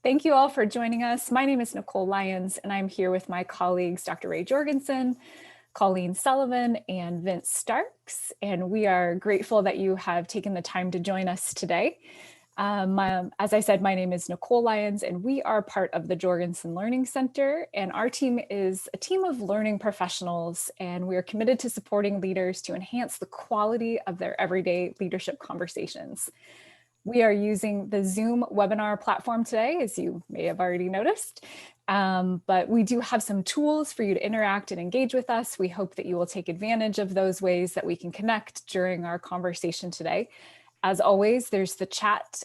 Thank you all for joining us. My name is Nicole Lyons, and I'm here with my colleagues, Dr. Ray Jorgensen, Colleen Sullivan, and Vince Starks. And we are grateful that you have taken the time to join us today. As I said, my name is Nicole Lyons, and we are part of the Jorgensen Learning Center. And our team is a team of learning professionals, and we are committed to supporting leaders to enhance the quality of their everyday leadership conversations. We are using the Zoom webinar platform today, as you may have already noticed, but we do have some tools for you to interact and engage with us. We hope that you will take advantage of those ways that we can connect during our conversation today. As always, there's the chat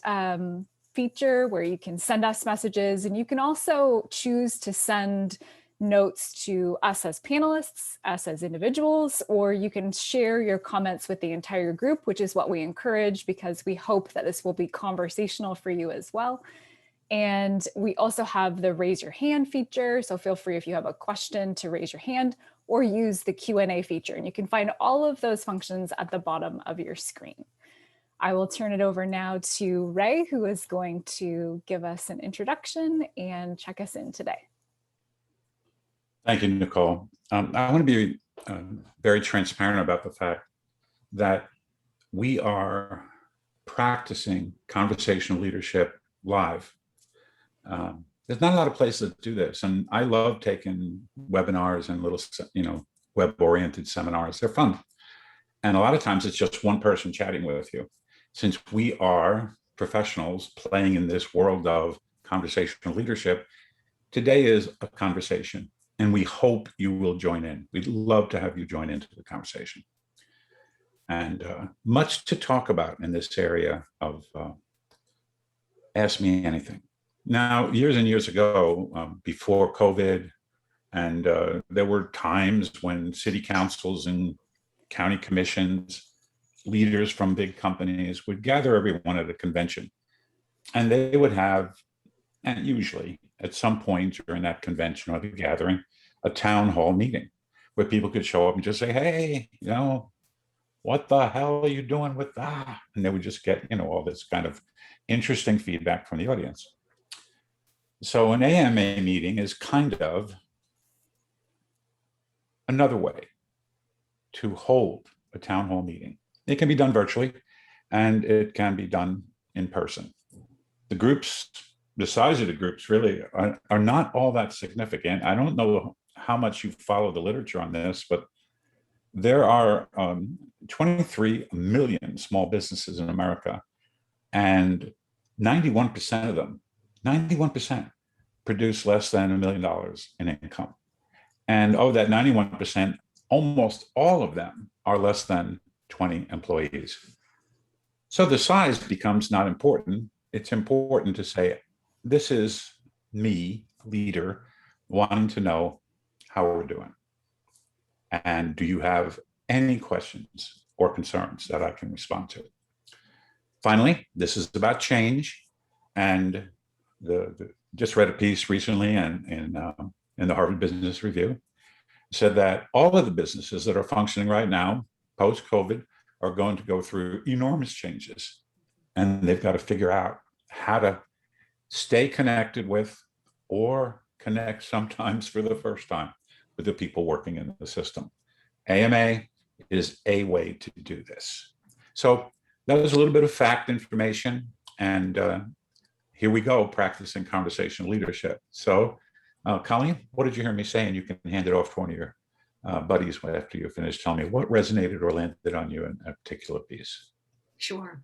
feature where you can send us messages, and you can also choose to send notes to us as panelists, us as individuals, or you can share your comments with the entire group, which is what we encourage because we hope that this will be conversational for you as well. And we also have the raise your hand feature. So feel free if you have a question to raise your hand or use the Q&A feature. And you can find all of those functions at the bottom of your screen. I will turn it over now to Ray, who is going to give us an introduction and check us in today. Thank you, Nicole. I want to be very transparent about the fact that we are practicing conversational leadership live. There's not a lot of places that do this, and I love taking webinars and little, web-oriented seminars. They're fun, and a lot of times it's just one person chatting with you. Since we are professionals playing in this world of conversational leadership, today is a conversation. And we hope you will join in. We'd love to have you join into the conversation. And much to talk about in this area of Ask Me Anything. Now, years and years ago, before COVID, and there were times when city councils and county commissions, leaders from big companies would gather everyone at a convention. And they would have, and usually at some point during that convention or the gathering, a town hall meeting where people could show up and just say, hey, what the hell are you doing with that? And they would just get, all this kind of interesting feedback from the audience. So an AMA meeting is kind of another way to hold a town hall meeting. It can be done virtually and it can be done in person. The size of the groups really are not all that significant. I don't know how much you follow the literature on this, but there are 23 million small businesses in America, and 91% of them, 91% produce less than $1 million in income. And of that 91%, almost all of them are less than 20 employees. So the size becomes not important. It's important to say, this is me, leader, wanting to know how we're doing. And do you have any questions or concerns that I can respond to? Finally, this is about change. And just read a piece recently in the Harvard Business Review, said that all of the businesses that are functioning right now, post-COVID, are going to go through enormous changes. And they've got to figure out how to stay connected with or connect sometimes for the first time with the people working in the system. AMA is a way to do this. So that was a little bit of fact information. And here we go, practicing conversational leadership. So Colleen, what did you hear me say? And you can hand it off to one of your buddies after you finish. Tell me what resonated or landed on you in a particular piece. Sure.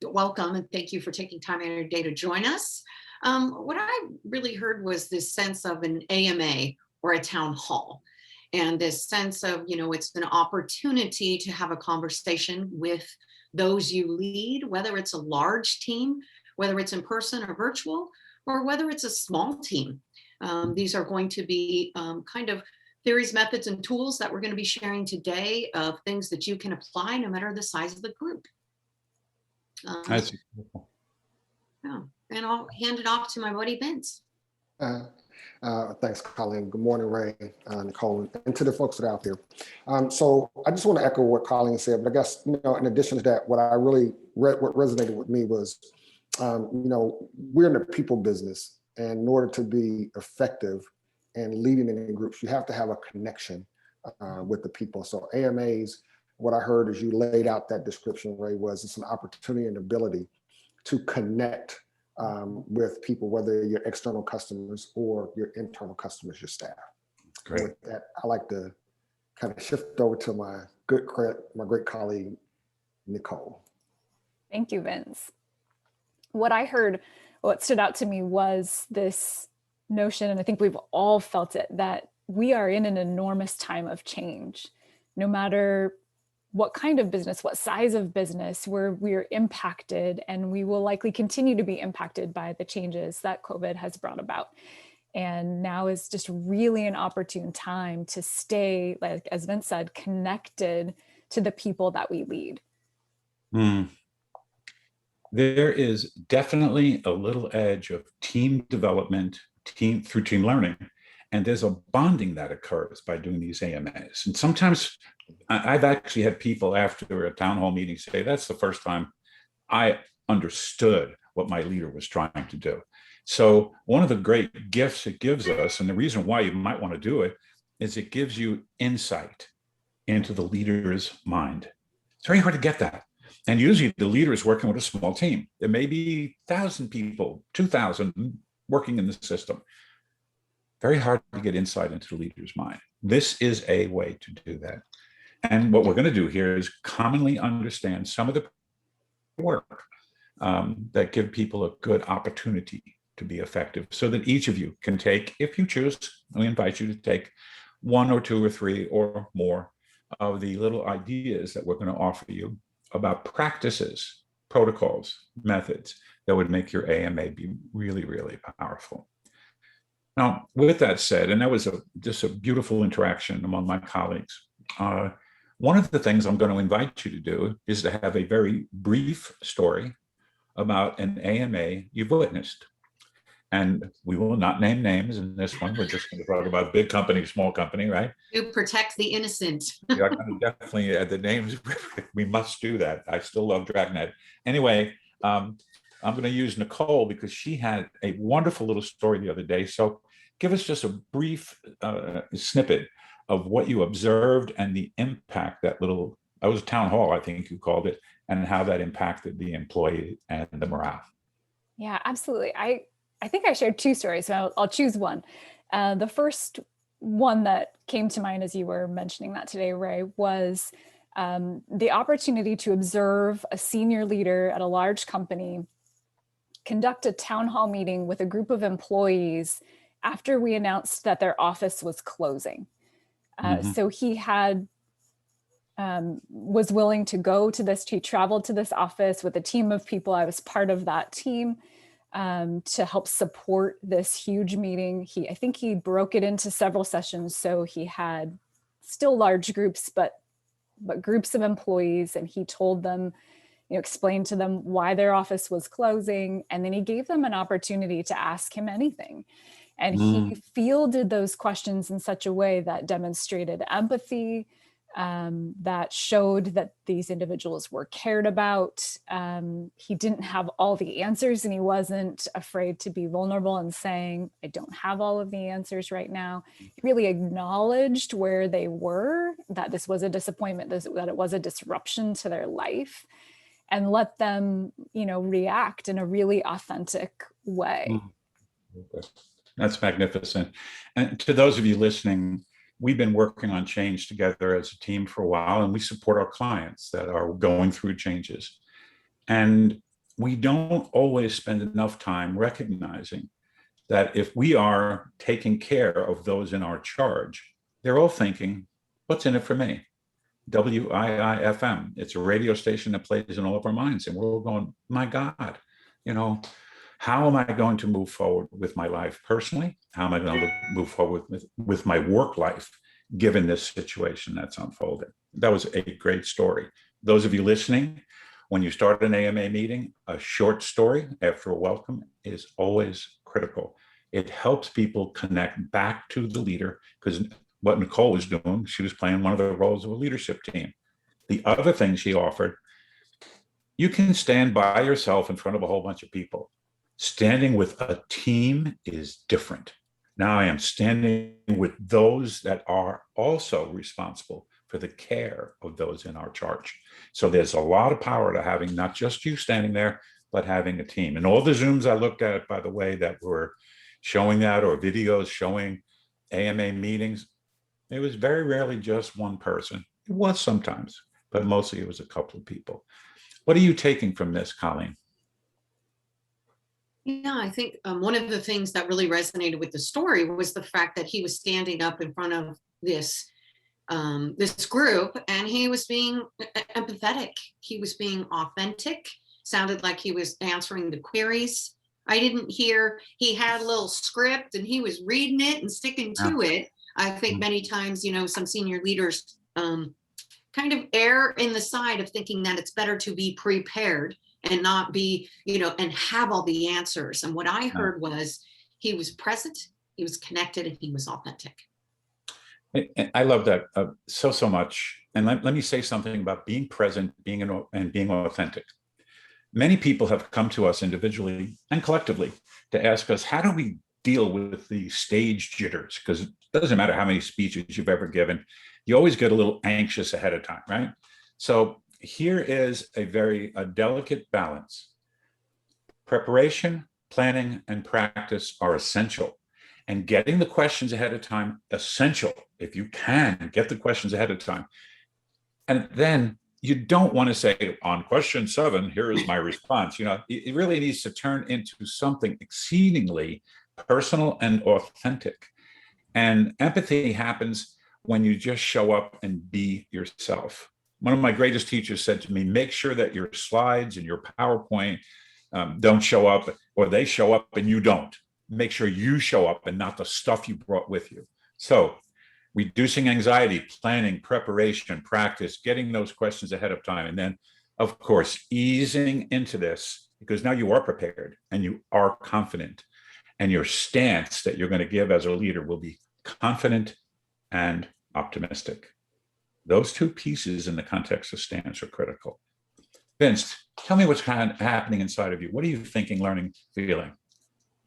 Welcome, and thank you for taking time out of your day to join us. What I really heard was this sense of an AMA or a town hall, and this sense of, it's an opportunity to have a conversation with those you lead, whether it's a large team, whether it's in person or virtual, or whether it's a small team. These are going to be kind of theories, methods, and tools that we're going to be sharing today of things that you can apply no matter the size of the group. That's beautiful. Yeah, and I'll hand it off to my buddy Vince. Thanks, Colleen. Good morning, Ray, Nicole, and to the folks that are out there. So I just want to echo what Colleen said, but I guess, in addition to that, what resonated with me was we're in the people business, and in order to be effective and leading in groups, you have to have a connection with the people. So AMAs, what I heard as you laid out that description, Ray, was it's an opportunity and ability to connect with people, whether you're external customers or your internal customers, your staff. Great. With that, I like to kind of shift over to my great colleague, Nicole. Thank you, Vince. What stood out to me was this notion, and I think we've all felt it, that we are in an enormous time of change. No matter what kind of business, what size of business, we're impacted, and we will likely continue to be impacted by the changes that COVID has brought about. And now is just really an opportune time to stay, like as Vince said, connected to the people that we lead. There is definitely a little edge of team development, through team learning, and there's a bonding that occurs by doing these AMAs. And sometimes I've actually had people after a town hall meeting say, that's the first time I understood what my leader was trying to do. So one of the great gifts it gives us, and the reason why you might want to do it, is it gives you insight into the leader's mind. It's very hard to get that. And usually the leader is working with a small team. There may be 1,000 people, 2,000 working in the system. Very hard to get insight into the leader's mind. This is a way to do that. And what we're going to do here is commonly understand some of the work that give people a good opportunity to be effective, so that each of you can take, if you choose, we invite you to take 1 or 2 or 3 or more of the little ideas that we're going to offer you about practices, protocols, methods that would make your AMA be really, really powerful. Now, with that said, and that was just a beautiful interaction among my colleagues, one of the things I'm going to invite you to do is to have a very brief story about an AMA you've witnessed. And we will not name names in this one. We're just going to talk about big company, small company, right? To protect the innocent. Yeah, definitely the names. We must do that. I still love Dragnet. Anyway, I'm going to use Nicole because she had a wonderful little story the other day. So give us just a brief snippet of what you observed and the impact that was a town hall, I think you called it, and how that impacted the employee and the morale. Yeah, absolutely. I think I shared 2 stories, so I'll choose one. The first one that came to mind as you were mentioning that today, Ray, was the opportunity to observe a senior leader at a large company conduct a town hall meeting with a group of employees after we announced that their office was closing. So he was willing to go to this, he traveled to this office with a team of people. I was part of that team to help support this huge meeting. I think he broke it into several sessions. So he had still large groups, but groups of employees, and he told them, explained to them why their office was closing. And then he gave them an opportunity to ask him anything. And he fielded those questions in such a way that demonstrated empathy, that showed that these individuals were cared about. He didn't have all the answers, and he wasn't afraid to be vulnerable and saying, I don't have all of the answers right now. He really acknowledged where they were, that this was a disappointment, that it was a disruption to their life, and let them, react in a really authentic way. That's magnificent. And to those of you listening, we've been working on change together as a team for a while, and we support our clients that are going through changes. And we don't always spend enough time recognizing that if we are taking care of those in our charge, they're all thinking, what's in it for me? WIIFM, it's a radio station that plays in all of our minds. And we're all going, my God, how am I going to move forward with my life personally? How am I going to move forward with my work life, given this situation that's unfolded? That was a great story. Those of you listening, when you start an AMA meeting, a short story after a welcome is always critical. It helps people connect back to the leader, because what Nicole was doing, she was playing one of the roles of a leadership team. The other thing she offered You can stand by yourself in front of a whole bunch of people. Standing with a team is different. Now I am standing with those that are also responsible for the care of those in our charge. So there's a lot of power to having not just you standing there, but having a team. And all the Zooms I looked at, by the way, that were showing that, or videos showing AMA meetings, it was very rarely just one person. It was sometimes, but mostly it was a couple of people. What are you taking from this, Colleen? Yeah, I think one of the things that really resonated with the story was the fact that he was standing up in front of this this group, and he was being empathetic. He was being authentic. Sounded like he was answering the queries. I didn't hear he had a little script and he was reading it and sticking to it. I think many times, you know, some senior leaders kind of err in the side of thinking that it's better to be prepared and not be, you know, and have all the answers. And what I heard was he was present, he was connected, and he was authentic. I love that so much. And let me say something about being present, being authentic. Many people have come to us individually and collectively to ask us, how do we deal with the stage jitters? Because it doesn't matter how many speeches you've ever given, you always get a little anxious ahead of time, right? So here is a very delicate balance. Preparation, planning, and practice are essential. And getting the questions ahead of time, essential. If you can, get the questions ahead of time. And then you don't want to say, on question 7, here is my response. You know, it really needs to turn into something exceedingly personal and authentic. And empathy happens when you just show up and be yourself. One of my greatest teachers said to me, make sure that your slides and your PowerPoint don't show up, or they show up and you don't. Make sure you show up and not the stuff you brought with you. So reducing anxiety, planning, preparation, practice, getting those questions ahead of time. And then, of course, easing into this, because now you are prepared and you are confident. And your stance that you're going to give as a leader will be confident and optimistic. Those two pieces in the context of stance are critical. Vince, tell me what's happening inside of you. What are you thinking, learning, feeling?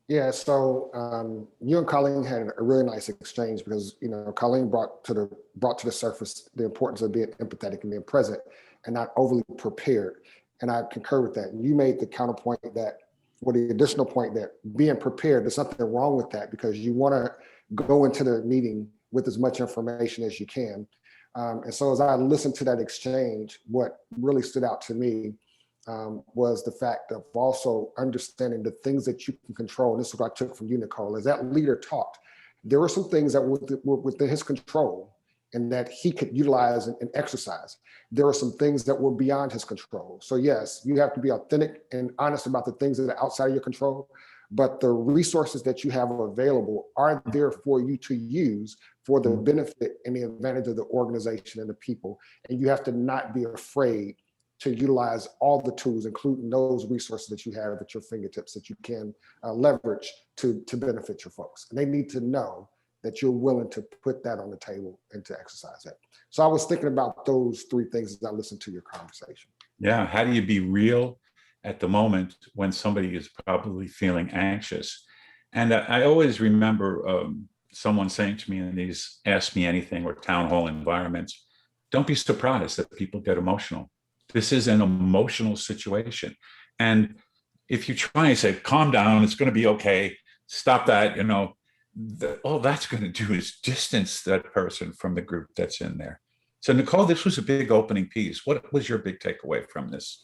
Yeah, so you and Colleen had a really nice exchange because, you know, Colleen brought to the surface the importance of being empathetic and being present and not overly prepared. And I concur with that. You made the counterpoint that, or the additional point, that being prepared, there's nothing wrong with that, because you want to go into the meeting with as much information as you can. And so as I listened to that exchange, what really stood out to me was the fact of also understanding the things that you can control. And this is what I took from you, Nicole. As that leader talked, there were some things that were within his control and that he could utilize and exercise. There are some things that were beyond his control. So yes, you have to be authentic and honest about the things that are outside of your control, but the resources that you have available are there for you to use for the benefit and the advantage of the organization and the people. And you have to not be afraid to utilize all the tools, including those resources that you have at your fingertips that you can leverage to benefit your folks. And they need to know that you're willing to put that on the table and to exercise that. So I was thinking about those 3 things as I listened to your conversation. Yeah, how do you be real at the moment when somebody is probably feeling anxious? And I always remember someone saying to me in these Ask Me Anything or town hall environments, don't be surprised that people get emotional. This is an emotional situation. And if you try and say, calm down, it's going to be okay, stop that, you know, all that's going to do is distance that person from the group that's in there. So Nicole, this was a big opening piece. What was your big takeaway from this?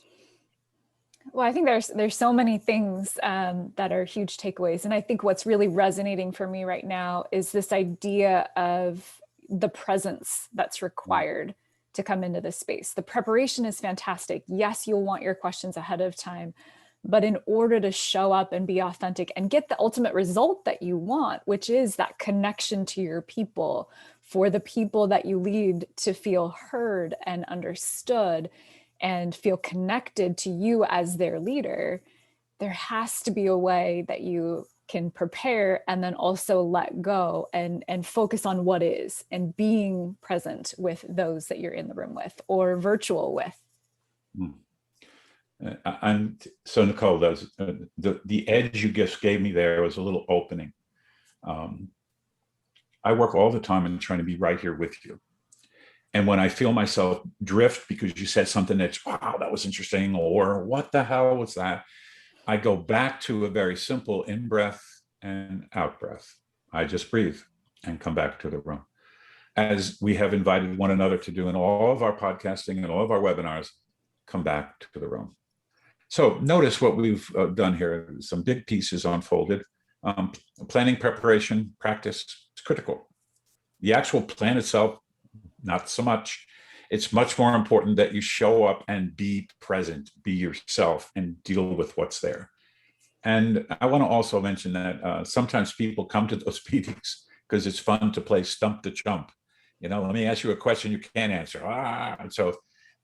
Well, I think there's so many things that are huge takeaways. And I think what's really resonating for me right now is this idea of the presence that's required to come into this space. The preparation is fantastic. Yes, you'll want your questions ahead of time, but in order to show up and be authentic and get the ultimate result that you want, which is that connection to your people, for the people that you lead to feel heard and understood and feel connected to you as their leader, there has to be a way that you can prepare and then also let go and focus on what is and being present with those that you're in the room with or virtual with. And so Nicole, the edge you just gave me there was a little opening. I work all the time in trying to be right here with you. And when I feel myself drift because you said something that's, wow, that was interesting, or what the hell was that? I go back to a very simple in breath and out breath. I just breathe and come back to the room. As we have invited one another to do in all of our podcasting and all of our webinars, come back to the room. So notice what we've done here. Some big pieces unfolded. Planning, preparation, practice is critical. The actual plan itself, not so much. It's much more important that you show up and be present, be yourself, and deal with what's there. And I want to also mention that sometimes people come to those meetings because it's fun to play stump the chump. Let me ask you a question you can't answer. So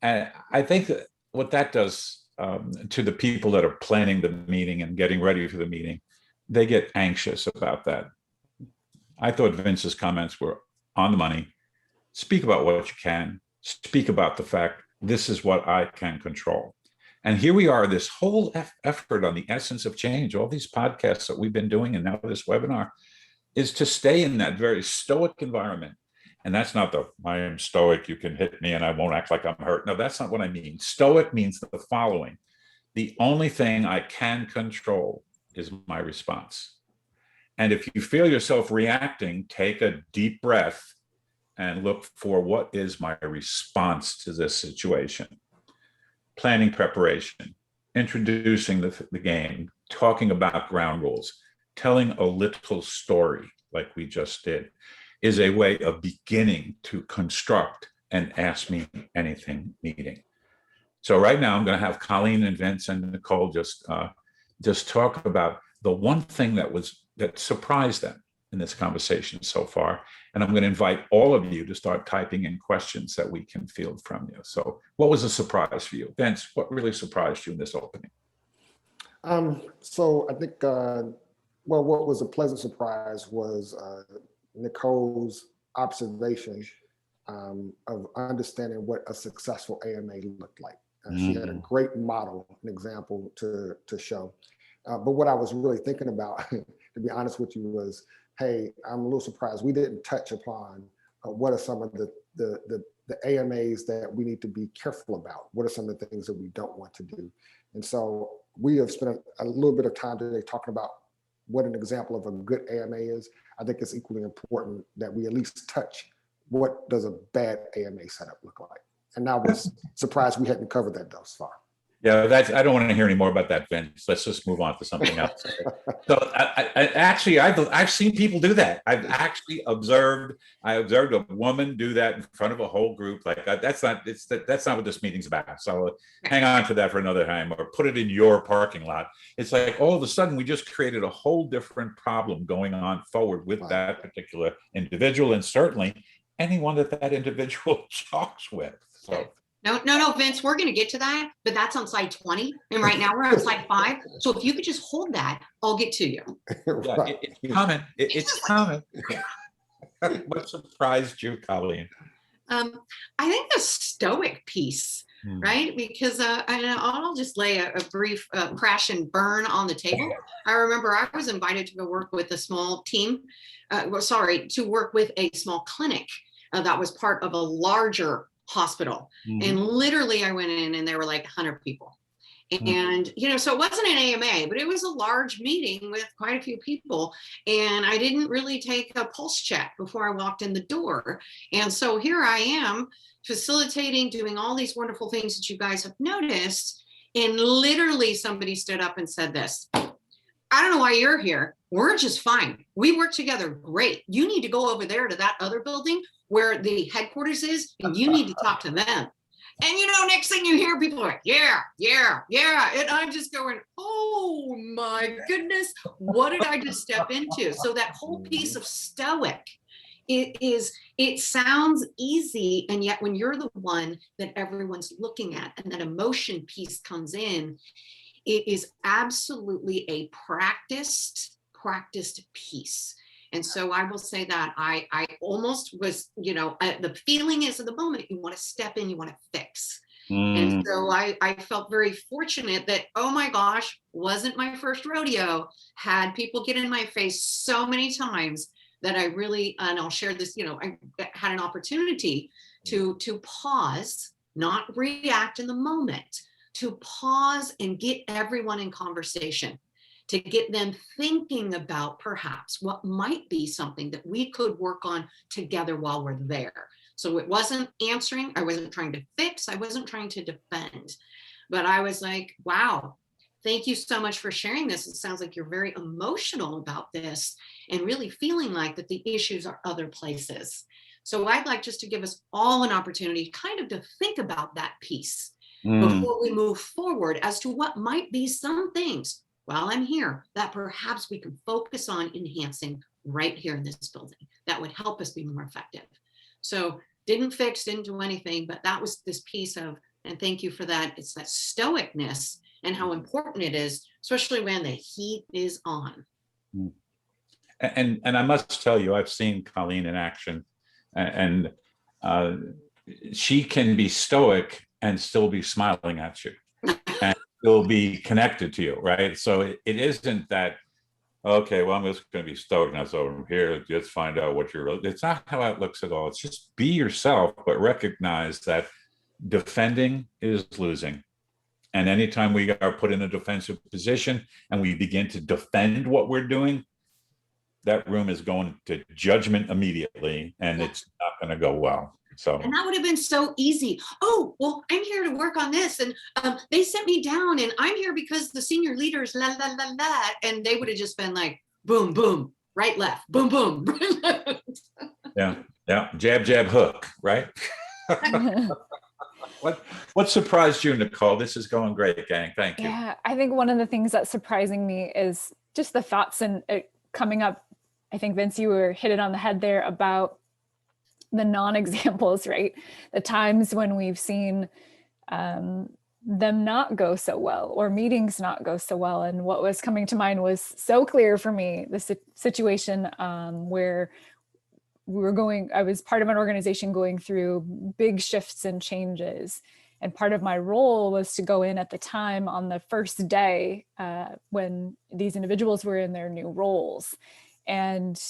I think that what that does to the people that are planning the meeting and getting ready for the meeting, they get anxious about that. I thought Vince's comments were on the money. Speak about what you can. Speak about the fact this is what I can control. And here we are, this whole effort on the essence of change, all these podcasts that we've been doing, and now this webinar, is to stay in that very stoic environment. And that's not I am stoic, you can hit me and I won't act like I'm hurt. No, that's not what I mean. Stoic means the following. The only thing I can control is my response. And if you feel yourself reacting, take a deep breath and look for what is my response to this situation. Planning preparation, introducing the game, talking about ground rules, telling a little story like we just did, is a way of beginning to construct an Ask Me Anything meeting. So right now I'm going to have Colleen and Vince and Nicole just talk about the one thing that surprised them in this conversation so far. And I'm going to invite all of you to start typing in questions that we can field from you. So what was a surprise for you? Vince, what really surprised you in this opening? So I think, what was a pleasant surprise was Nicole's observation of understanding what a successful AMA looked like. She had a great model, an example to show. But what I was really thinking about, to be honest with you, was, hey, I'm a little surprised we didn't touch upon what are some of the AMAs that we need to be careful about. What are some of the things that we don't want to do? And so we have spent a little bit of time today talking about what an example of a good AMA is. I think it's equally important that we at least touch what does a bad AMA setup look like. And I was surprised we hadn't covered that thus far. Yeah, I don't want to hear any more about that, Vince. Let's just move on to something else. So I've seen people do that. I observed a woman do that in front of a whole group. Like that's not what this meeting's about. So hang on to that for another time, or put it in your parking lot. It's like all of a sudden we just created a whole different problem going on forward with that particular individual, and certainly anyone that individual talks with. So. No, Vince, we're going to get to that, but that's on slide 20. And right now we're on slide 5. So if you could just hold that, I'll get to you. Yeah, it's coming. It's coming. What surprised you, Colleen? I think the Stoic piece, right? Because I'll just lay a brief crash and burn on the table. I remember I was invited to go work with a small team, to work with a small clinic that was part of a larger hospital. And literally I went in and there were like 100 people. And, so it wasn't an AMA, but it was a large meeting with quite a few people. And I didn't really take a pulse check before I walked in the door. And so here I am facilitating, doing all these wonderful things that you guys have noticed. And literally somebody stood up and said this: I don't know why you're here. We're just fine. We work together great. You need to go over there to that other building where the headquarters is, and you need to talk to them. And next thing you hear, people are like, yeah. And I'm just going, oh my goodness, what did I just step into? So that whole piece of Stoic, it sounds easy. And yet when you're the one that everyone's looking at and that emotion piece comes in, it is absolutely a practiced piece. And so I will say that I almost was, the feeling is at the moment you want to step in, you want to fix. And Mm. so I felt very fortunate that, oh my gosh, wasn't my first rodeo, had people get in my face so many times that I really, and I'll share this, I had an opportunity to pause, not react in the moment, to pause and get everyone in conversation, to get them thinking about perhaps what might be something that we could work on together while we're there. So it wasn't answering, I wasn't trying to fix, I wasn't trying to defend, but I was like, wow, thank you so much for sharing this. It sounds like you're very emotional about this and really feeling like that the issues are other places. So I'd like just to give us all an opportunity kind of to think about that piece Mm. before we move forward as to what might be some things while I'm here that perhaps we can focus on enhancing right here in this building that would help us be more effective. So didn't fix, didn't do anything, but that was this piece of, and thank you for that. It's that stoicness and how important it is, especially when the heat is on. Mm. And I must tell you, I've seen Colleen in action, and uh, she can be stoic and still be smiling at you and still be connected to you, right? So it isn't that, okay, well, I'm just going to be stoic now. So from here, let's find out what you're. It's not how it looks at all. It's just be yourself, but recognize that defending is losing. And anytime we are put in a defensive position and we begin to defend what we're doing, that room is going to judgment immediately, and it's not going to go well. So, and that would have been so easy. Oh, well, I'm here to work on this. And they sent me down and I'm here because the senior leaders, la, la, la, la. And they would have just been like, boom, boom, right, left, boom, boom. yeah, jab, jab, hook, right? What surprised you, Nicole? This is going great, gang. Thank you. Yeah, I think one of the things that's surprising me is just the thoughts and coming up. I think, Vince, you hit it on the head there about the non-examples, right? The times when we've seen them not go so well or meetings not go so well. And what was coming to mind was so clear for me, the situation where I was part of an organization going through big shifts and changes. And part of my role was to go in at the time on the first day when these individuals were in their new roles. And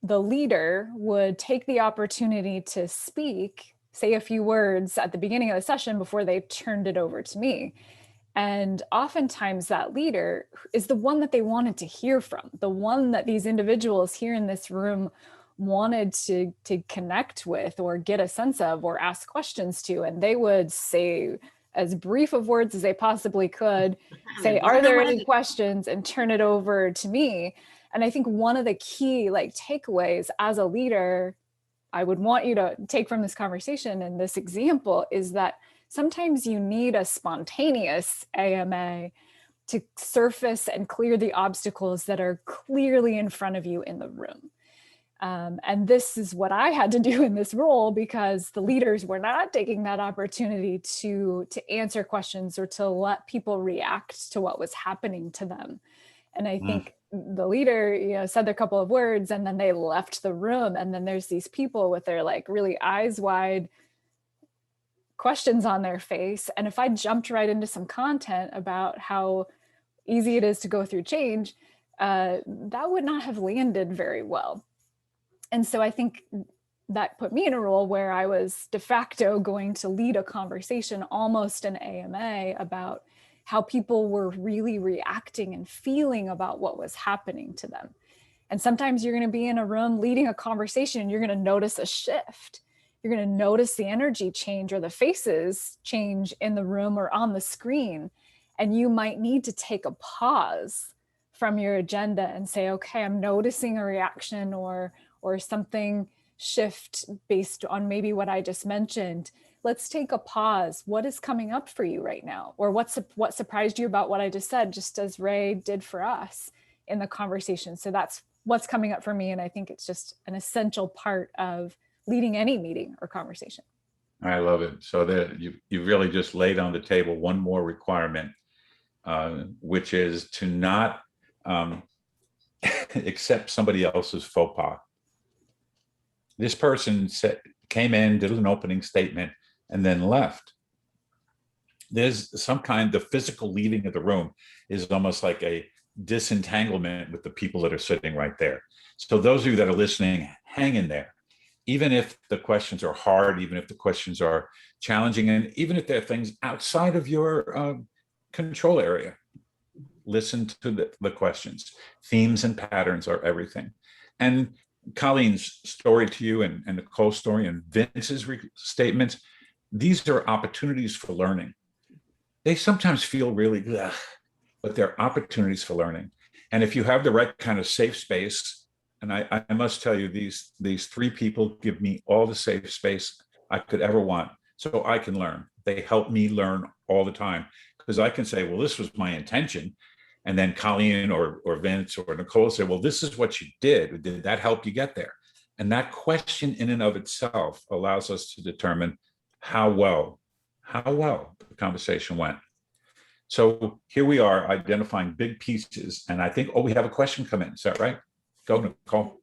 the leader would take the opportunity to speak, say a few words at the beginning of the session before they turned it over to me. And oftentimes that leader is the one that they wanted to hear from, the one that these individuals here in this room wanted to connect with or get a sense of or ask questions to. And they would say as brief of words as they possibly could, say, are there any questions, and turn it over to me. And I think one of the key takeaways as a leader, I would want you to take from this conversation and this example is that sometimes you need a spontaneous AMA to surface and clear the obstacles that are clearly in front of you in the room. And this is what I had to do in this role because the leaders were not taking that opportunity to answer questions or to let people react to what was happening to them. And I think the leader, said a couple of words and then they left the room. And then there's these people with their really eyes wide questions on their face. And if I jumped right into some content about how easy it is to go through change, that would not have landed very well. And so I think that put me in a role where I was de facto going to lead a conversation, almost an AMA, about how people were really reacting and feeling about what was happening to them. And sometimes you're going to be in a room leading a conversation and you're going to notice a shift. You're going to notice the energy change or the faces change in the room or on the screen. And you might need to take a pause from your agenda and say, okay, I'm noticing a reaction or something shift based on maybe what I just mentioned. Let's take a pause. What is coming up for you right now? Or what surprised you about what I just said, just as Ray did for us in the conversation. So that's what's coming up for me. And I think it's just an essential part of leading any meeting or conversation. I love it. So that you really just laid on the table one more requirement, which is to not accept somebody else's faux pas. This person came in, did an opening statement, and then left. there's some kind, the physical leaving of the room is almost like a disentanglement with the people that are sitting right there. So those of you that are listening, hang in there. Even if the questions are hard, even if the questions are challenging, and even if there are things outside of your control area, listen to the questions. Themes and patterns are everything. And Colleen's story to you, and Nicole's story, and Vince's statements, these are opportunities for learning. They sometimes feel really, ugh, but they're opportunities for learning. And if you have the right kind of safe space, and I must tell you, these three people give me all the safe space I could ever want, so I can learn. They help me learn all the time, because I can say, well, this was my intention. And then Colleen or Vince or Nicole say, well, this is what you did. Did that help you get there? And that question in and of itself allows us to determine how well the conversation went. So here we are identifying big pieces. And I think, oh, we have a question come in. Is that right? Go, Nicole.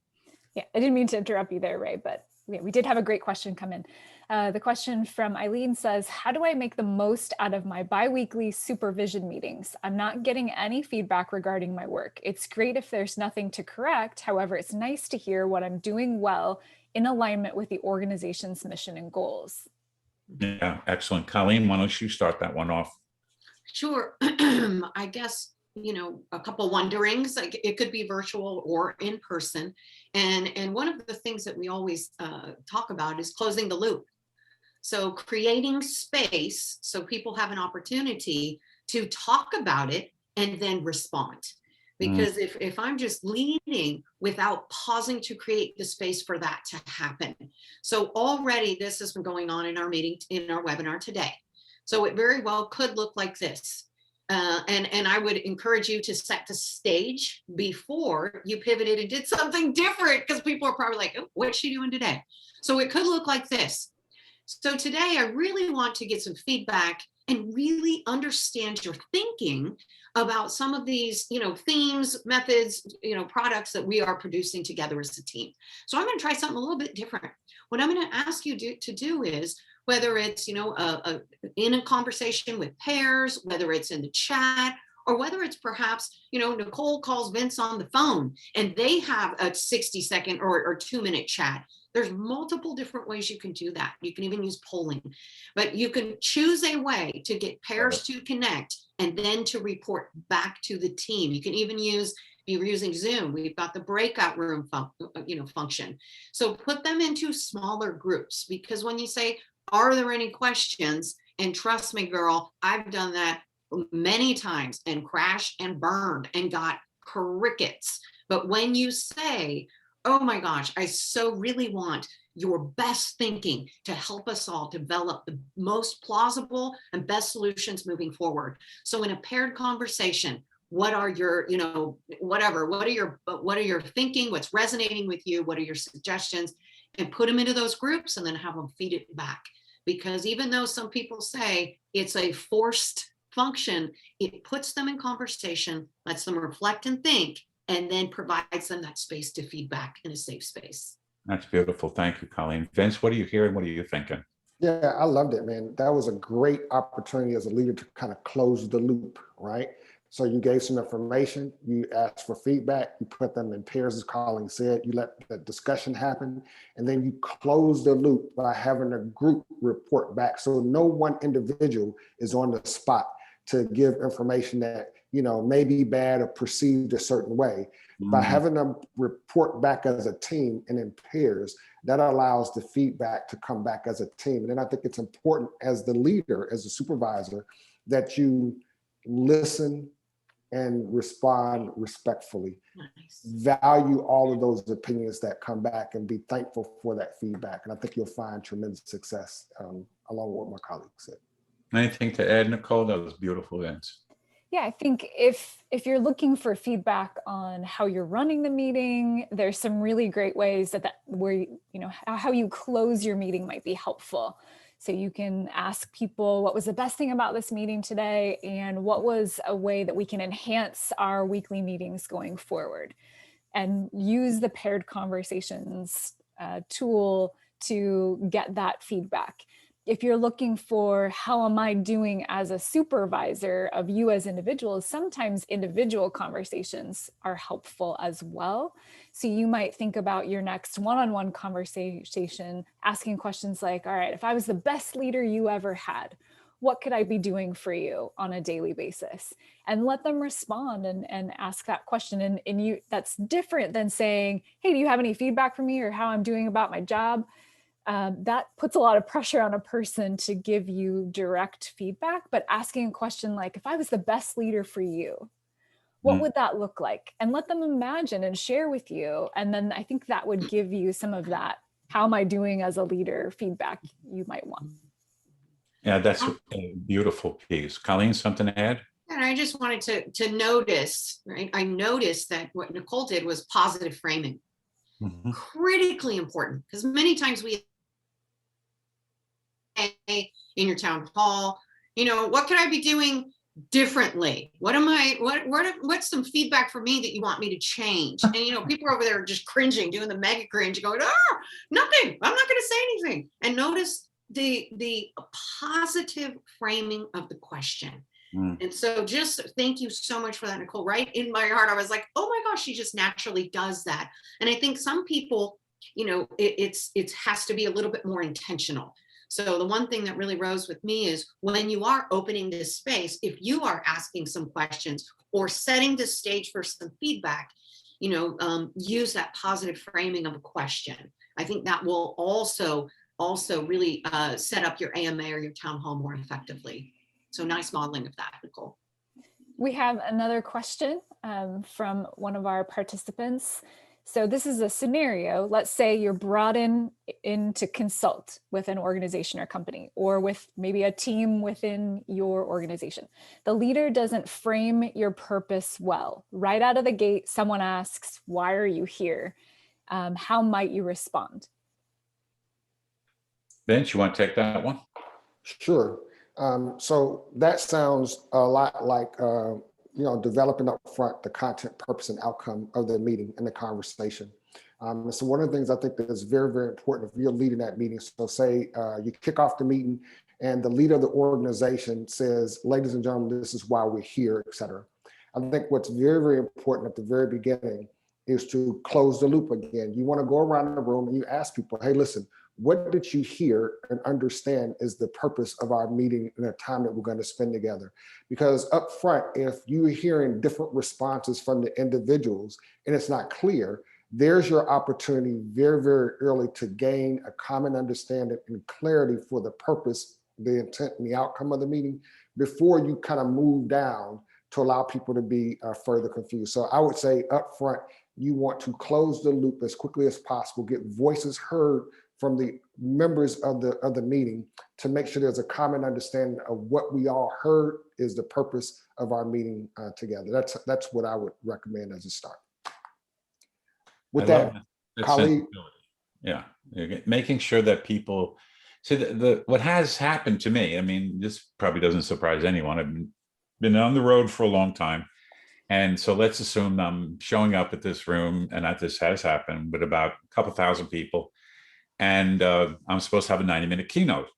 Yeah, I didn't mean to interrupt you there, Ray, but yeah, we did have a great question come in. The question from Eileen says, how do I make the most out of my biweekly supervision meetings? I'm not getting any feedback regarding my work. It's great if there's nothing to correct. However, it's nice to hear what I'm doing well in alignment with the organization's mission and goals. Yeah, excellent. Colleen, why don't you start that one off? Sure. I guess, a couple wonderings, like it could be virtual or in person. And one of the things that we always talk about is closing the loop. So creating space so people have an opportunity to talk about it and then respond. Because if I'm just leading without pausing to create the space for that to happen. So already this has been going on in our meeting, in our webinar today. So it very well could look like this. And I would encourage you to set the stage before you pivoted and did something different, because people are probably like, oh, what's she doing today? So it could look like this. So today I really want to get some feedback and really understand your thinking about some of these, themes, methods, products that we are producing together as a team. So I'm going to try something a little bit different. What I'm going to ask you to do is, whether it's, in a conversation with pairs, whether it's in the chat, or whether it's perhaps, Nicole calls Vince on the phone and they have a 60-second or 2-minute chat. There's multiple different ways you can do that. You can even use polling, but you can choose a way to get pairs to connect and then to report back to the team. You can even use, if you're using Zoom, we've got the breakout room function. So put them into smaller groups, because when you say, are there any questions? And trust me, girl, I've done that many times and crashed and burned and got crickets. But when you say, oh my gosh, I so really want your best thinking to help us all develop the most plausible and best solutions moving forward. So in a paired conversation, what are your, what are your thinking? What's resonating with you? What are your suggestions? And put them into those groups and then have them feed it back. Because even though some people say it's a forced function, it puts them in conversation, lets them reflect and think, and then provides them that space to feedback in a safe space. That's beautiful. Thank you, Colleen. Vince, what are you hearing? What are you thinking? Yeah, I loved it, man. That was a great opportunity as a leader to kind of close the loop, right? So you gave some information, you asked for feedback, you put them in pairs, as Colleen said, you let the discussion happen, and then you close the loop by having a group report back. So no one individual is on the spot to give information that, may be bad or perceived a certain way. By having them report back as a team and in pairs, that allows the feedback to come back as a team. And then I think it's important as the leader, as a supervisor, that you listen and respond respectfully. Nice. Value all of those opinions that come back and be thankful for that feedback. And I think you'll find tremendous success, along with what my colleagues said. Anything to add, Nicole? That was beautiful, Vince. Yeah, I think if you're looking for feedback on how you're running the meeting, there's some really great ways where how you close your meeting might be helpful. So you can ask people, what was the best thing about this meeting today? And what was a way that we can enhance our weekly meetings going forward? And use the paired conversations tool to get that feedback. if you're looking for how am I doing as a supervisor of you as individuals, sometimes individual conversations are helpful as well. So you might think about your next one-on-one conversation, asking questions like, all right, if I was the best leader you ever had, what could I be doing for you on a daily basis? And let them respond and ask that question. And you, that's different than saying, hey, do you have any feedback for me or how I'm doing about my job? That puts a lot of pressure on a person to give you direct feedback, but asking a question like, if I was the best leader for you, what would that look like? And let them imagine and share with you. And then I think that would give you some of that, how am I doing as a leader feedback you might want. Yeah, that's a beautiful piece. Colleen, something to add? And I just wanted to notice, right? I noticed that what Nicole did was positive framing. Mhm. Critically important, because many times we in your town hall, you know, what could I be doing differently? What's some feedback for me that you want me to change? And you know, people are over there just cringing, doing the mega cringe, going, oh, nothing, I'm not going to say anything. And notice the positive framing of the question. And so just thank you so much for that, Nicole. Right in my heart, I was like, oh my gosh, she just naturally does that. And I think some people, you know, it has to be a little bit more intentional. So the one thing that really rose with me is when you are opening this space, if you are asking some questions or setting the stage for some feedback, you know, use that positive framing of a question. I think that will also really set up your AMA or your town hall more effectively. So nice modeling of that, Nicole. We have another question from one of our participants. So this is a scenario. Let's say you're brought in to consult with an organization or company, or with maybe a team within your organization. The leader doesn't frame your purpose well. Right out of the gate, someone asks, why are you here? How might you respond? Vince, you want to take that one? Sure. So that sounds a lot like, you know, developing up front the content, purpose, and outcome of the meeting and the conversation. So one of the things I think that is very, very important if you're leading that meeting. So say you kick off the meeting and the leader of the organization says, ladies and gentlemen, this is why we're here, et cetera. I think what's very, very important at the very beginning is to close the loop again. You want to go around the room and you ask people, hey, listen, what did you hear and understand is the purpose of our meeting and the time that we're going to spend together? Because up front, if you're hearing different responses from the individuals and it's not clear, there's your opportunity very, very early to gain a common understanding and clarity for the purpose, the intent, and the outcome of the meeting before you kind of move down to allow people to be further confused. So I would say up front, you want to close the loop as quickly as possible, get voices heard from the members of the meeting to make sure there's a common understanding of what we all heard is the purpose of our meeting together. That's what I would recommend as a start. With that, colleague. Yeah, making sure that people see what has happened to me. I mean, this probably doesn't surprise anyone. I've been on the road for a long time. And so let's assume I'm showing up at this room, and that this has happened with about a couple thousand people. And I'm supposed to have a 90-minute keynote.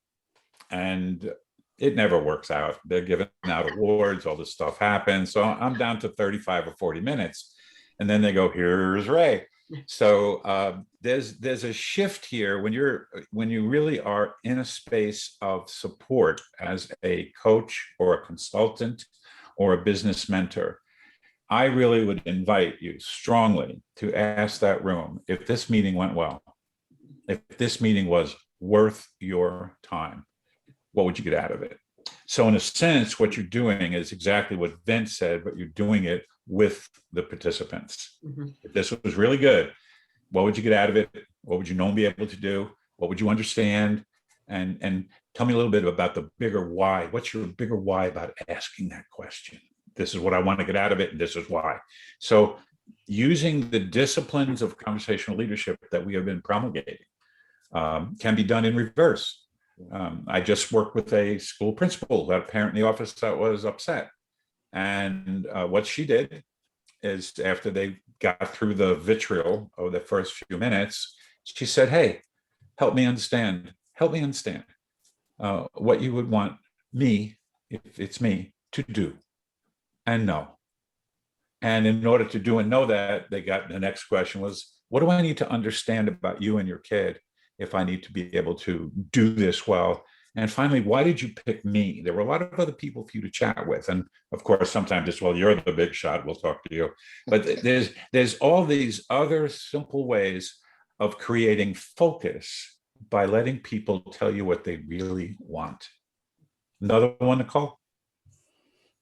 And it never works out. They're giving out awards, all this stuff happens. So I'm down to 35 or 40 minutes. And then they go, here's Ray. So there's a shift here when you really are in a space of support as a coach or a consultant or a business mentor. I really would invite you strongly to ask that room if this meeting went well, if this meeting was worth your time, what would you get out of it? So in a sense, what you're doing is exactly what Vince said, but you're doing it with the participants. Mm-hmm. If this was really good, what would you get out of it? What would you know and be able to do? What would you understand? And tell me a little bit about the bigger why. What's your bigger why about asking that question? This is what I want to get out of it, and this is why. So using the disciplines of conversational leadership that we have been promulgating can be done in reverse. I just worked with a school principal, a parent in the office that was upset. And what she did is, after they got through the vitriol of the first few minutes, she said, hey, help me understand. Help me understand. what you would want me, if it's me, to do and know. And in order to do and know that, they got the next question was, what do I need to understand about you and your kid if I need to be able to do this well? And finally, why did you pick me? There were a lot of other people for you to chat with. And of course, sometimes it's, well, you're the big shot, we'll talk to you. But there's all these other simple ways of creating focus by letting people tell you what they really want. Another one, Nicole?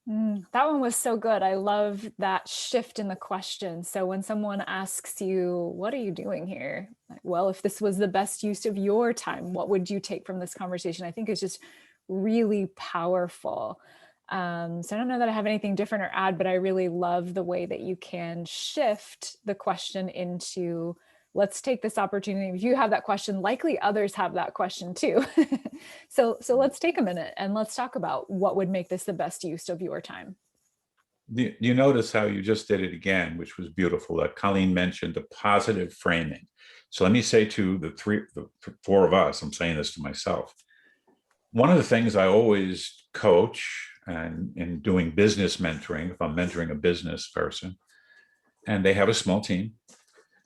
That one was so good. I love that shift in the question. So when someone asks you, what are you doing here? Like, well, if this was the best use of your time, what would you take from this conversation? I think it's just really powerful. So I don't know that I have anything different or add, but I really love the way that you can shift the question into, let's take this opportunity. If you have that question, likely others have that question too. So let's take a minute and let's talk about what would make this the best use of your time. You notice how you just did it again, which was beautiful. That Colleen mentioned the positive framing. So let me say to the four of us, I'm saying this to myself. One of the things I always coach and in doing business mentoring, if I'm mentoring a business person and they have a small team,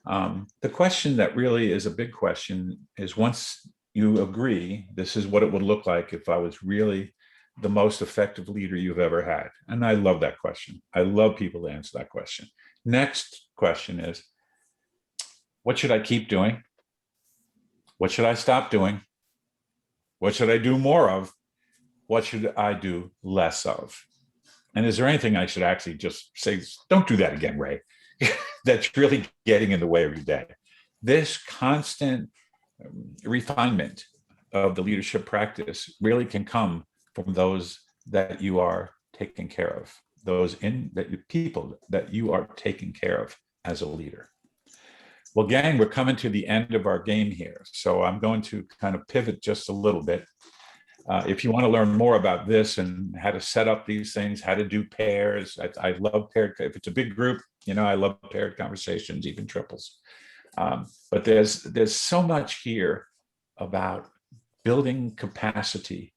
the question that really is a big question is, once you agree, this is what it would look like if I was really the most effective leader you've ever had. And I love that question. I love people to answer that question. Next question is, what should I keep doing? What should I stop doing? What should I do more of? What should I do less of? And is there anything I should actually just say, don't do that again, Ray? That's really getting in the way of your day. This constant refinement of the leadership practice really can come from those that you are taking care of, people that you are taking care of as a leader. Well, gang, we're coming to the end of our game here. So I'm going to kind of pivot just a little bit. If you want to learn more about this and how to set up these things, how to do pairs, I love paired. If it's a big group, I love paired conversations, even triples. But there's so much here about building capacity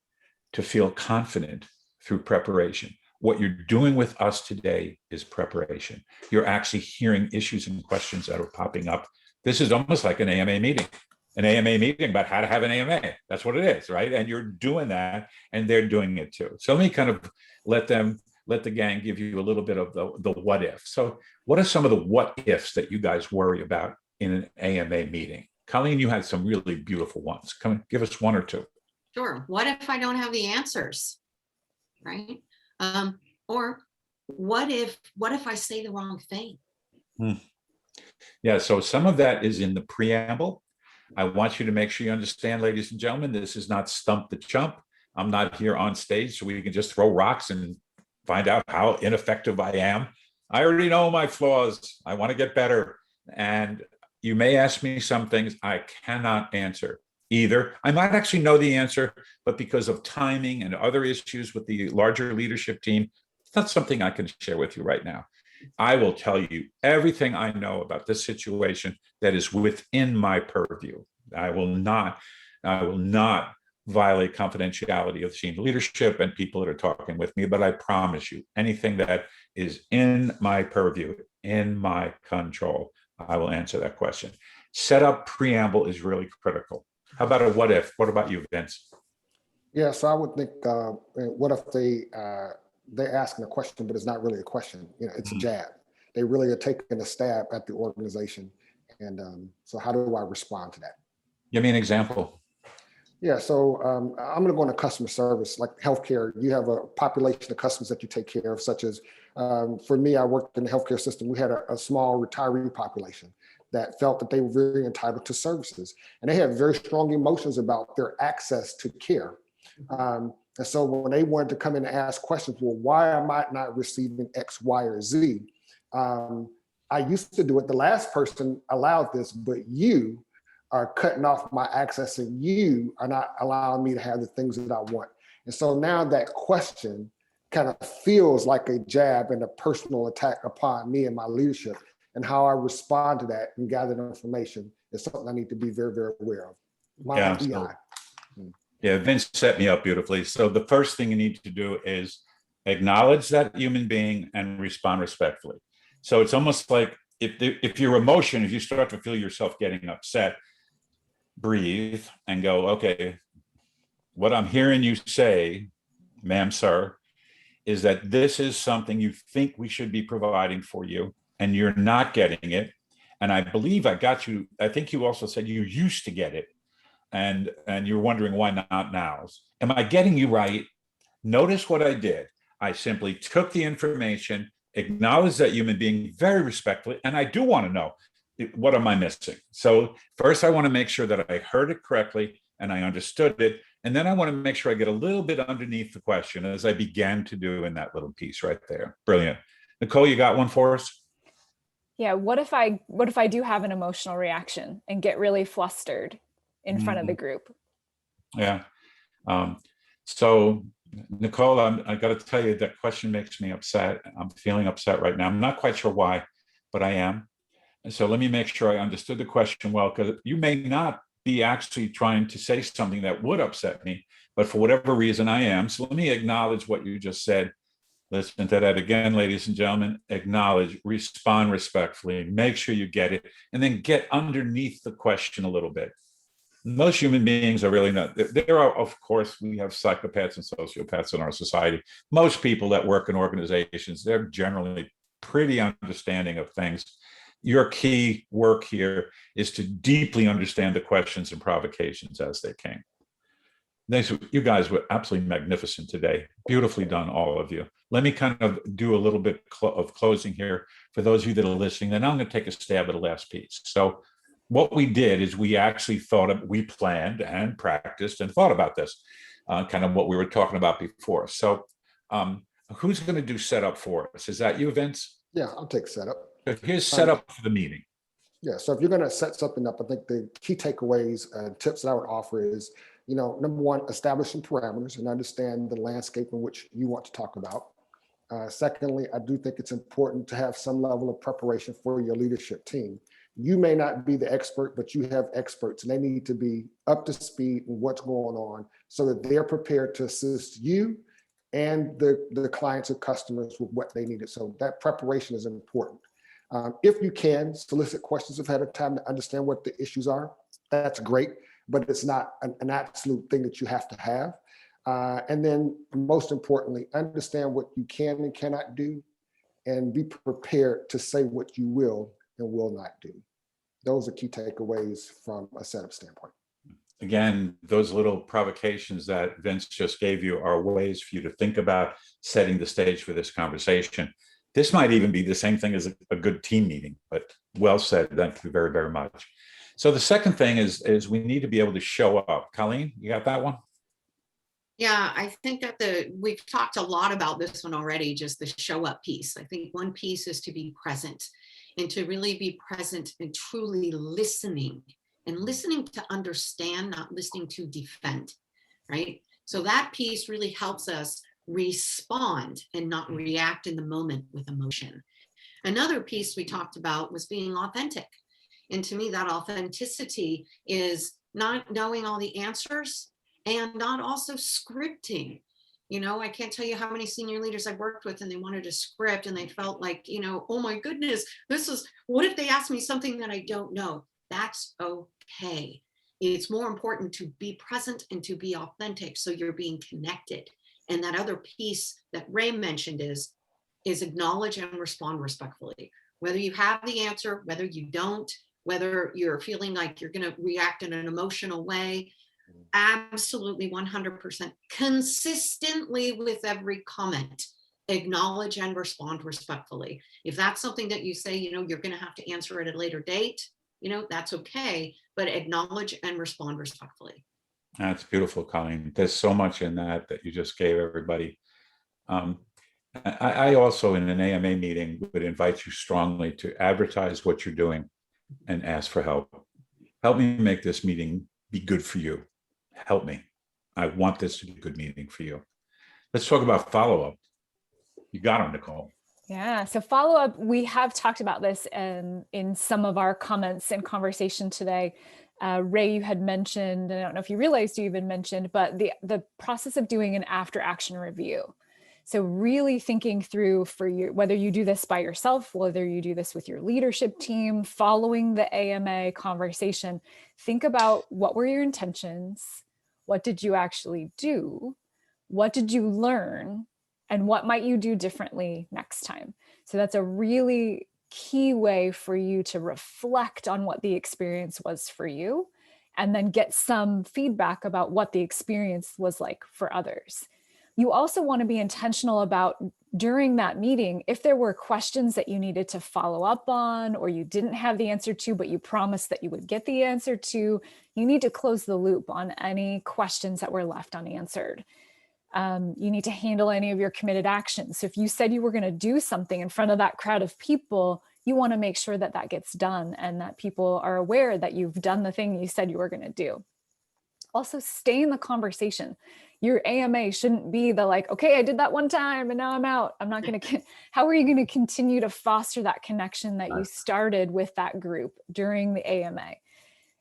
to feel confident through preparation. What you're doing with us today is preparation. You're actually hearing issues and questions that are popping up. This is almost like an AMA meeting. An AMA meeting about how to have an AMA. That's what it is, right? And you're doing that, and they're doing it too. So let me kind of let the gang give you a little bit of the what if. So what are some of the what ifs that you guys worry about in an AMA meeting? Colleen, you had some really beautiful ones. Come give us one or two. Sure. What if I don't have the answers, right? Or what if I say the wrong thing? Yeah, so some of that is in the preamble. I want you to make sure you understand, ladies and gentlemen, this is not Stump the Chump. I'm not here on stage so we can just throw rocks and find out how ineffective I am. I already know my flaws. I want to get better. And you may ask me some things I cannot answer either. I might actually know the answer, but because of timing and other issues with the larger leadership team, it's not something I can share with you right now. I will tell you everything I know about this situation that is within my purview. I will not violate confidentiality of senior leadership and people that are talking with me, but I promise you, anything that is in my purview, in my control, I will answer that question. Set up preamble is really critical. How about a what if? What about you, Vince? Yeah, so I would think, what if they're asking a question, but it's not really a question. It's a jab. They really are taking a stab at the organization. And so how do I respond to that? Give me an example. Yeah, so I'm going to go into customer service, like healthcare. You have a population of customers that you take care of, such as, for me, I worked in the healthcare system. We had a small retiree population that felt that they were very entitled to services. And they had very strong emotions about their access to care. And so when they wanted to come in and ask questions, well, why am I not receiving X, Y, or Z? I used to do it. The last person allowed this, but you are cutting off my access and you are not allowing me to have the things that I want. And so now that question kind of feels like a jab and a personal attack upon me and my leadership, and how I respond to that and gather the information is something I need to be very, very aware of. Yeah, Vince set me up beautifully. So the first thing you need to do is acknowledge that human being and respond respectfully. So it's almost like if your emotion, if you start to feel yourself getting upset, breathe and go, okay, what I'm hearing you say, ma'am, sir, is that this is something you think we should be providing for you, and you're not getting it. And I believe I got you. I think you also said you used to get it, and you're wondering why not now. Am I getting you right? Notice what I did. I simply took the information, acknowledged that human being very respectfully, and I do want to know, what am I missing? So first, I want to make sure that I heard it correctly and I understood it. And then I want to make sure I get a little bit underneath the question, as I began to do in that little piece right there. Brilliant. Nicole, you got one for us? Yeah, what if I do have an emotional reaction and get really flustered in front of the group? Yeah. So Nicole, I got to tell you, that question makes me upset. I'm feeling upset right now. I'm not quite sure why, but I am. And so let me make sure I understood the question well, because you may not be actually trying to say something that would upset me, but for whatever reason I am. So let me acknowledge what you just said. Listen to that again, ladies and gentlemen. Acknowledge, respond respectfully, make sure you get it, and then get underneath the question a little bit. Most human beings are really not. There are, of course, we have psychopaths and sociopaths in our society. Most people that work in organizations, they're generally pretty understanding of things. Your key work here is to deeply understand the questions and provocations as they came. You guys were absolutely magnificent today. Beautifully done, all of you. Let me kind of do a little bit of closing here for those of you that are listening. Then I'm going to take a stab at the last piece. So what we did is we actually we planned and practiced and thought about this, kind of what we were talking about before. So who's going to do setup for us? Is that you, Vince? Yeah, I'll take setup. Here's setup for the meeting. Yeah, so if you're going to set something up, I think the key takeaways and tips that I would offer is, number one, establish some parameters and understand the landscape in which you want to talk about. Secondly, I do think it's important to have some level of preparation for your leadership team. You may not be the expert, but you have experts, and they need to be up to speed in what's going on so that they're prepared to assist you and the clients or customers with what they needed. So that preparation is important. If you can solicit questions ahead of time to understand what the issues are, that's great, but it's not an absolute thing that you have to have. And then most importantly, understand what you can and cannot do, and be prepared to say what you will and will not do. Those are key takeaways from a setup standpoint. Again, those little provocations that Vince just gave you are ways for you to think about setting the stage for this conversation. This might even be the same thing as a good team meeting, but well said. Thank you very, very much. So the second thing is we need to be able to show up. Colleen, you got that one? Yeah, I think that we've talked a lot about this one already, just the show up piece. I think one piece is to be present, and to really be present and truly listening, and listening to understand, not listening to defend, right? So that piece really helps us respond and not react in the moment with emotion. Another piece we talked about was being authentic. And to me, that authenticity is not knowing all the answers and not also scripting. I can't tell you how many senior leaders I've worked with and they wanted a script and they felt like, oh my goodness, what if they ask me something that I don't know? That's okay. It's more important to be present and to be authentic so you're being connected. And that other piece that Ray mentioned is acknowledge and respond respectfully. Whether you have the answer, whether you don't, whether you're feeling like you're going to react in an emotional way, absolutely 100% consistently with every comment, acknowledge and respond respectfully. If that's something that you say, you're going to have to answer at a later date, that's okay, but acknowledge and respond respectfully. That's beautiful, Colleen. There's so much in that you just gave everybody. I also, in an AMA meeting, would invite you strongly to advertise what you're doing and ask for help. Help me make this meeting be good for you. Help me. I want this to be a good meeting for you. Let's talk about follow-up. You got it, Nicole. Yeah, so follow-up, we have talked about this in some of our comments and conversation today. Ray, you had mentioned, I don't know if you realized you even mentioned, but the process of doing an after action review. So really thinking through for you, whether you do this by yourself, whether you do this with your leadership team, following the AMA conversation, think about what were your intentions? What did you actually do? What did you learn? And what might you do differently next time? So that's a really key way for you to reflect on what the experience was for you, and then get some feedback about what the experience was like for others. You also want to be intentional about, during that meeting, if there were questions that you needed to follow up on or you didn't have the answer to, but you promised that you would get the answer to, you need to close the loop on any questions that were left unanswered. You need to handle any of your committed actions. So if you said you were going to do something in front of that crowd of people, you want to make sure that that gets done and that people are aware that you've done the thing you said you were going to do. Also, stay in the conversation. Your AMA shouldn't be the like, okay, I did that one time and now I'm out. I'm not going to, how are you going to continue to foster that connection that you started with that group during the AMA?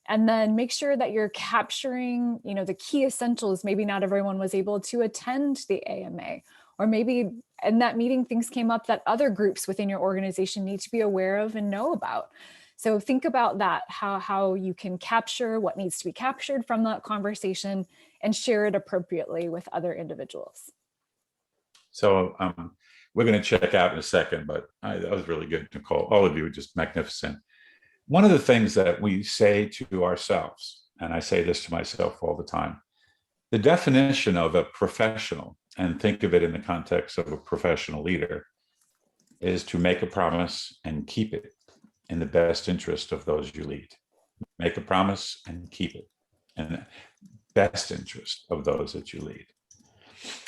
And then make sure that you're capturing, the key essentials. Maybe not everyone was able to attend the AMA, or maybe in that meeting, things came up that other groups within your organization need to be aware of and know about. So think about that, how you can capture what needs to be captured from that conversation and share it appropriately with other individuals. So we're going to check out in a second, but that was really good, Nicole. All of you are just magnificent. One of the things that we say to ourselves, and I say this to myself all the time, the definition of a professional, and think of it in the context of a professional leader, is to make a promise and keep it in the best interest of those you lead. Make a promise and keep it in the best interest of those that you lead.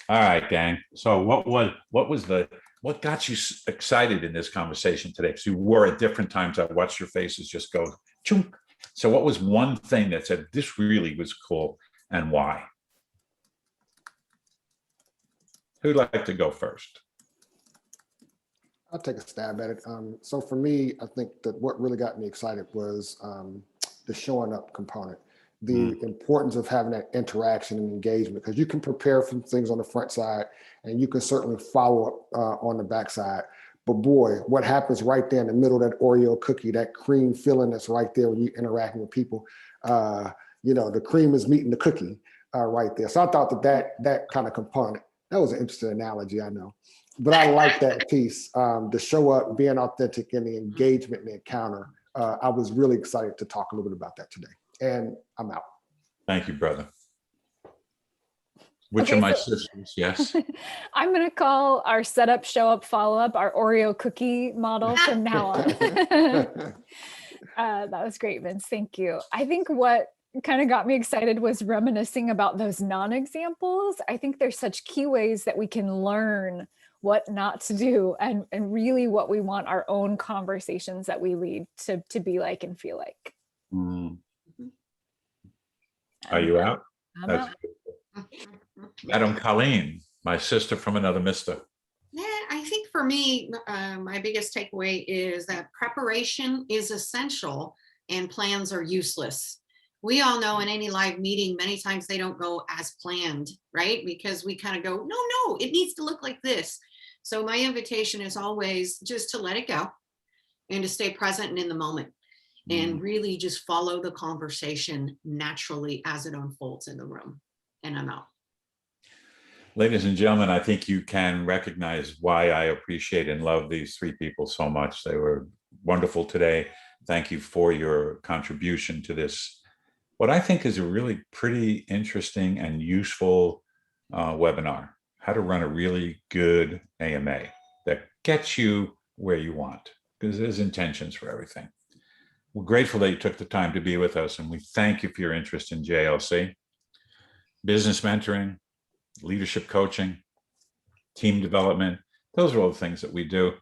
All right, gang. So what got you excited in this conversation today? Because you were at different times. I watched your faces just go chunk. So what was one thing that said, this really was cool, and why? Who'd like to go first? I'll take a stab at it. So for me, I think that what really got me excited was the showing up component, the importance of having that interaction and engagement, because you can prepare some things on the front side and you can certainly follow up on the back side. But boy, what happens right there in the middle of that Oreo cookie, that cream filling that's right there when you're interacting with people, the cream is meeting the cookie right there. So I thought that kind of component, that was an interesting analogy, I know. But I like that piece, the show up, being authentic, and the engagement and the encounter. I was really excited to talk a little bit about that today. And I'm out. Thank you, brother. Which are my sisters? Yes. I'm going to call our setup, show up, follow up our Oreo cookie model from now on. That was great, Vince. Thank you. I think what kind of got me excited was reminiscing about those non-examples. I think there's such key ways that we can learn what not to do, and really what we want our own conversations that we lead to be like and feel like. Are you out? I'm out. Madam Colleen, my sister from another mister. Yeah, I think for me, my biggest takeaway is that preparation is essential and plans are useless. We all know in any live meeting, many times they don't go as planned, right? Because we kind of go, no, it needs to look like this. So my invitation is always just to let it go and to stay present and in the moment and really just follow the conversation naturally as it unfolds in the room. And I'm out. Ladies and gentlemen, I think you can recognize why I appreciate and love these three people so much. They were wonderful today. Thank you for your contribution to this, what I think is a really pretty interesting and useful webinar. How to run a really good AMA that gets you where you want, because there's intentions for everything. We're grateful that you took the time to be with us, and we thank you for your interest in JLC. Business mentoring, leadership coaching, team development, those are all the things that we do.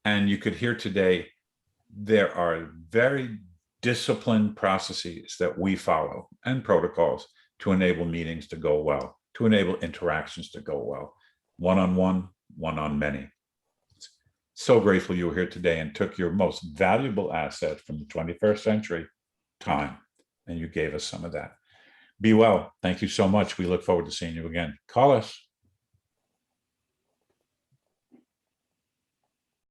And you could hear today, there are very disciplined processes that we follow and protocols to enable meetings to go well, to enable interactions to go well, one-on-one, one-on-many. So grateful you were here today and took your most valuable asset from the 21st century, time, and you gave us some of that. Be well. Thank you so much. We look forward to seeing you again. Call us.